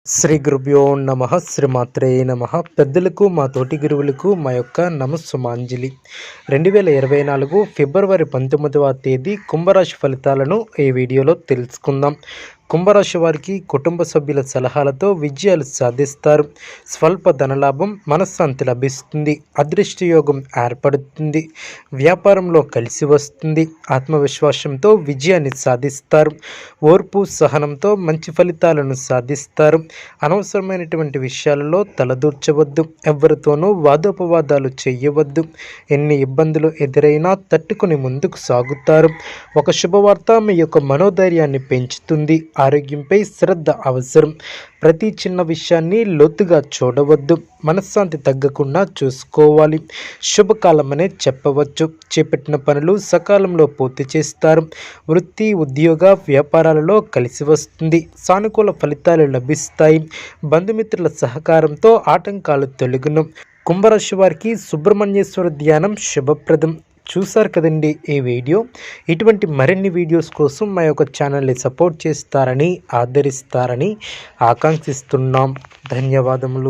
శ్రీ గురుభ్యో నమః శ్రీమాత్రే నమః. పెద్దలకు మా తోటి గురువులకు మా యొక్క నమస్సుమాంజలి. 2024 ఫిబ్రవరి 19వ తేదీ కుంభరాశి ఫలితాలను ఈ వీడియోలో తెలుసుకుందాం. కుంభరాశి వారికి కుటుంబ సభ్యుల సలహాలతో విజయాలు సాధిస్తారు. స్వల్ప ధనలాభం, మనశ్శాంతి లభిస్తుంది. అదృష్టయోగం ఏర్పడుతుంది. వ్యాపారంలో కలిసి వస్తుంది. ఆత్మవిశ్వాసంతో విజయాన్ని సాధిస్తారు. ఓర్పు సహనంతో మంచి ఫలితాలను సాధిస్తారు. అనవసరమైనటువంటి విషయాలలో తలదూర్చవద్దు. ఎవరితోనూ వాదోపవాదాలు చేయవద్దు. ఎన్ని ఇబ్బందులు ఎదురైనా తట్టుకుని ముందుకు సాగుతారు. ఒక శుభవార్త మీ యొక్క మనోధైర్యాన్ని పెంచుతుంది. ఆరోగ్యంపై శ్రద్ధ అవసరం. ప్రతి చిన్న విషయాన్ని లోతుగా చూడవద్దు. మనశ్శాంతి తగ్గకుండా చూసుకోవాలి. శుభకాలమనే చెప్పవచ్చు. చేపట్టిన పనులు సకాలంలో పూర్తి చేస్తారు. వృత్తి, ఉద్యోగ, వ్యాపారాలలో కలిసి వస్తుంది. సానుకూల ఫలితాలు లభిస్తాయి. బంధుమిత్రుల సహకారంతో ఆటంకాలు తొలగును. కుంభరాశి వారికి సుబ్రహ్మణ్యేశ్వర ధ్యానం శుభప్రదం. చూసారు కదండి ఈ వీడియో. ఇటువంటి మరిన్ని వీడియోస్ కోసం మా యొక్క ఛానల్ని సపోర్ట్ చేస్తారని, ఆదరిస్తారని ఆకాంక్షిస్తున్నాం. ధన్యవాదములు.